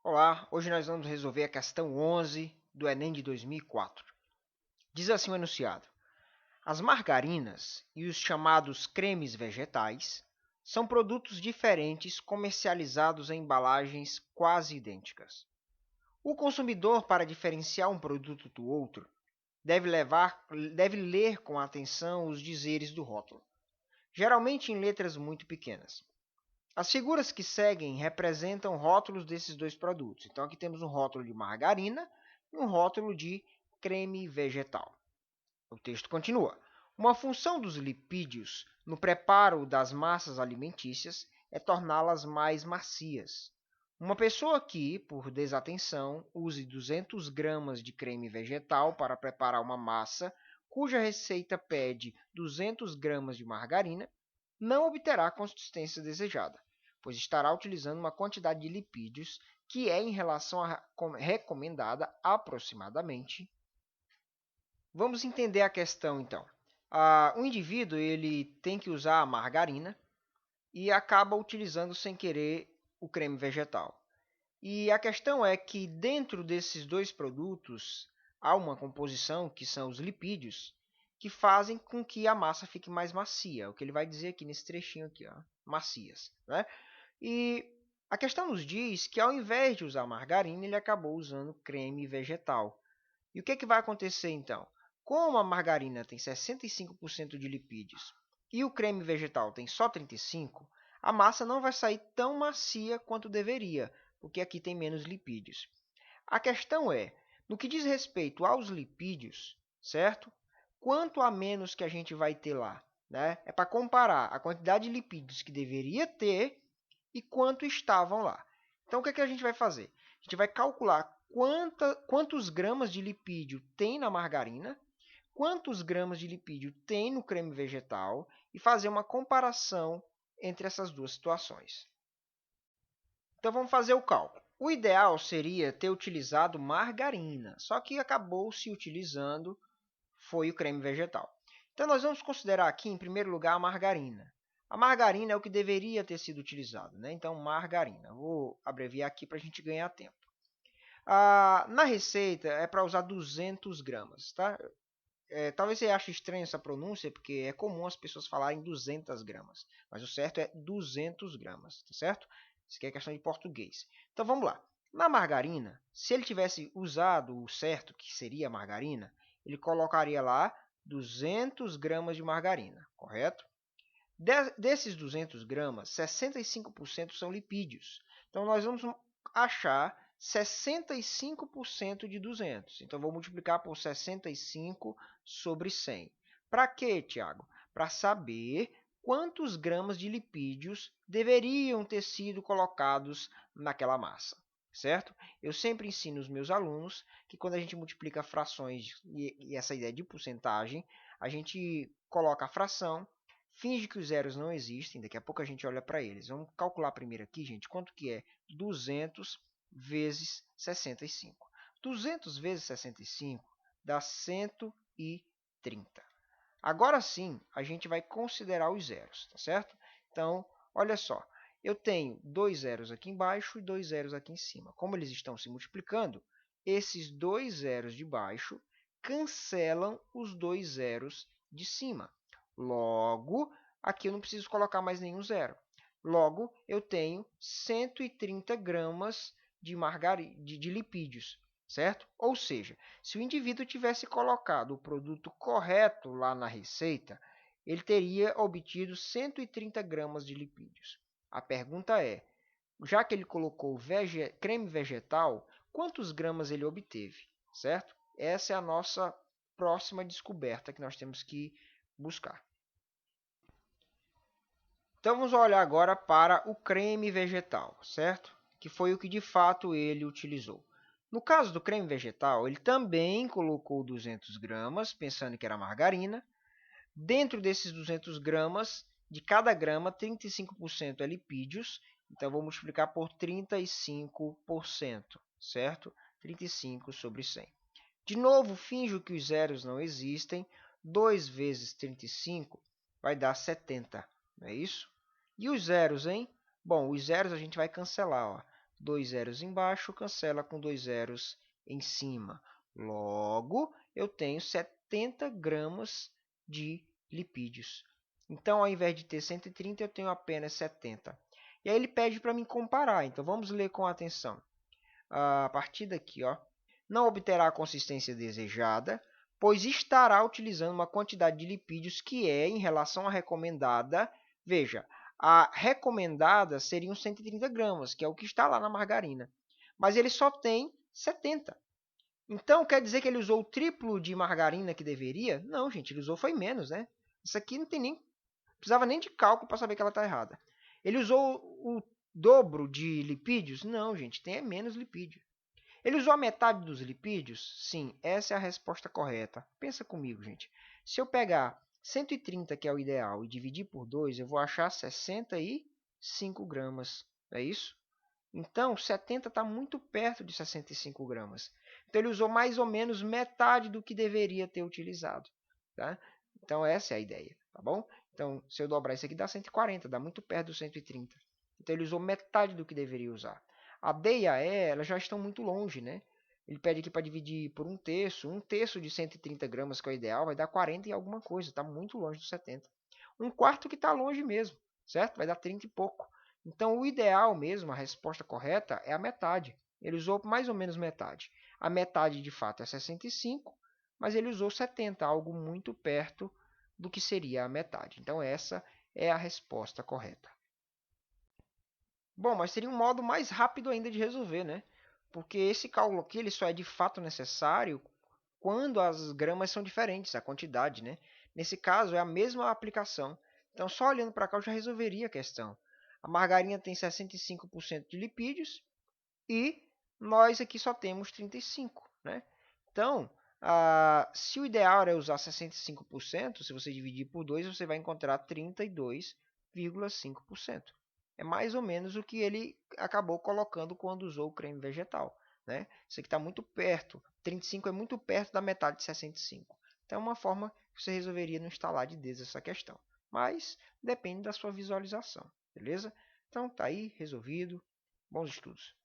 Olá, hoje nós vamos resolver a questão 11 do Enem de 2004. Diz assim o enunciado: as margarinas e os chamados cremes vegetais são produtos diferentes comercializados em embalagens quase idênticas. O consumidor, para diferenciar um produto do outro, deve ler com atenção os dizeres do rótulo, geralmente em letras muito pequenas. As figuras que seguem representam rótulos desses dois produtos. Então, aqui temos um rótulo de margarina e um rótulo de creme vegetal. O texto continua. Uma função dos lipídios no preparo das massas alimentícias é torná-las mais macias. Uma pessoa que, por desatenção, use 200 gramas de creme vegetal para preparar uma massa cuja receita pede 200 gramas de margarina, não obterá a consistência desejada, pois estará utilizando uma quantidade de lipídios que é em relação à recomendada aproximadamente. Vamos entender a questão então. O indivíduo ele tem que usar a margarina e acaba utilizando sem querer o creme vegetal. E a questão é que dentro desses dois produtos há uma composição que são os lipídios que fazem com que a massa fique mais macia. O que ele vai dizer aqui nesse trechinho aqui, ó, macias, né? E a questão nos diz que ao invés de usar margarina, ele acabou usando creme vegetal. E o que, que vai acontecer então? Como a margarina tem 65% de lipídios e o creme vegetal tem só 35%, a massa não vai sair tão macia quanto deveria, porque aqui tem menos lipídios. A questão é, no que diz respeito aos lipídios, certo? Quanto a menos que a gente vai ter lá, né? É para comparar a quantidade de lipídios que deveria ter e quanto estavam lá. Então, o que, é que a gente vai fazer? A gente vai calcular quantos gramas de lipídio tem na margarina, quantos gramas de lipídio tem no creme vegetal e fazer uma comparação entre essas duas situações. Então, vamos fazer o cálculo. O ideal seria ter utilizado margarina, só que acabou se utilizando foi o creme vegetal. Então, nós vamos considerar aqui, em primeiro lugar, a margarina. A margarina é o que deveria ter sido utilizado, né? Então, margarina. Vou abreviar aqui para a gente ganhar tempo. Na receita é para usar 200 gramas, tá? Talvez você ache estranho essa pronúncia, porque é comum as pessoas falarem 200 gramas. Mas o certo é 200 gramas, tá certo? Isso aqui é questão de português. Então, vamos lá. Na margarina, se ele tivesse usado o certo, que seria a margarina, ele colocaria lá 200 gramas de margarina, correto? Desses 200 gramas, 65% são lipídios. Então, nós vamos achar 65% de 200. Então, vou multiplicar por 65 sobre 100. Para quê, Tiago? Para saber quantos gramas de lipídios deveriam ter sido colocados naquela massa, certo? Eu sempre ensino os meus alunos que quando a gente multiplica frações e essa ideia de porcentagem, a gente coloca a fração, finge que os zeros não existem, daqui a pouco a gente olha para eles. Vamos calcular primeiro aqui, gente, quanto que é 200 vezes 65. 200 vezes 65 dá 130. Agora sim, a gente vai considerar os zeros, tá certo? Então, olha só, eu tenho dois zeros aqui embaixo e dois zeros aqui em cima. Como eles estão se multiplicando, esses dois zeros de baixo cancelam os dois zeros de cima. Logo, aqui eu não preciso colocar mais nenhum zero. Logo, eu tenho 130 gramas de lipídios, certo? Ou seja, se o indivíduo tivesse colocado o produto correto lá na receita, ele teria obtido 130 gramas de lipídios. A pergunta é, já que ele colocou creme vegetal, quantos gramas ele obteve, certo? Essa é a nossa próxima descoberta que nós temos que buscar. Então, vamos olhar agora para o creme vegetal, certo? Que foi o que de fato ele utilizou. No caso do creme vegetal, ele também colocou 200 gramas, pensando que era margarina. Dentro desses 200 gramas, de cada grama, 35% é lipídios. Então, vou multiplicar por 35%, certo? 35 sobre 100. De novo, finjo que os zeros não existem. 2 vezes 35 vai dar 70, não é isso? E os zeros, hein? Bom, os zeros a gente vai cancelar. Ó. 2 zeros embaixo, cancela com 2 zeros em cima. Logo, eu tenho 70 gramas de lipídios. Então, ao invés de ter 130, eu tenho apenas 70. E aí ele pede para mim comparar. Então, vamos ler com atenção. A partir daqui, ó, não obterá a consistência desejada, pois estará utilizando uma quantidade de lipídios que é, em relação à recomendada, veja, a recomendada seriam 130 gramas, que é o que está lá na margarina. Mas ele só tem 70. Então, quer dizer que ele usou o triplo de margarina que deveria? Não, gente, ele usou foi menos, né? Isso aqui não tem nem precisava nem de cálculo para saber que ela está errada. Ele usou o dobro de lipídios? Não, gente, tem menos lipídio. Ele usou a metade dos lipídios? Sim, essa é a resposta correta. Pensa comigo, gente. Se eu pegar 130, que é o ideal, e dividir por 2, eu vou achar 65 gramas. É isso? Então, 70 está muito perto de 65 gramas. Então, ele usou mais ou menos metade do que deveria ter utilizado. Tá? Então, essa é a ideia. Tá bom? Então, se eu dobrar isso aqui, dá 140, dá muito perto do 130. Então, ele usou metade do que deveria usar. A D e a E, elas já estão muito longe, né? Ele pede aqui para dividir por um terço de 130 gramas, que é o ideal, vai dar 40 e alguma coisa, está muito longe dos 70. Um quarto que está longe mesmo, certo? Vai dar 30 e pouco. Então, o ideal mesmo, a resposta correta, é a metade. Ele usou mais ou menos metade. A metade, de fato, é 65, mas ele usou 70, algo muito perto do que seria a metade. Então, essa é a resposta correta. Bom, mas seria um modo mais rápido ainda de resolver, né? Porque esse cálculo aqui ele só é de fato necessário quando as gramas são diferentes, a quantidade, né? Nesse caso, é a mesma aplicação. Então, só olhando para cá eu já resolveria a questão. A margarina tem 65% de lipídios e nós aqui só temos 35%, né? Então, se o ideal era usar 65%, se você dividir por 2, você vai encontrar 32,5%. É mais ou menos o que ele acabou colocando quando usou o creme vegetal, né? Isso aqui está muito perto. 35 é muito perto da metade de 65. Então, é uma forma que você resolveria no instalar de dedos essa questão. Mas depende da sua visualização, beleza? Então, tá aí, resolvido. Bons estudos.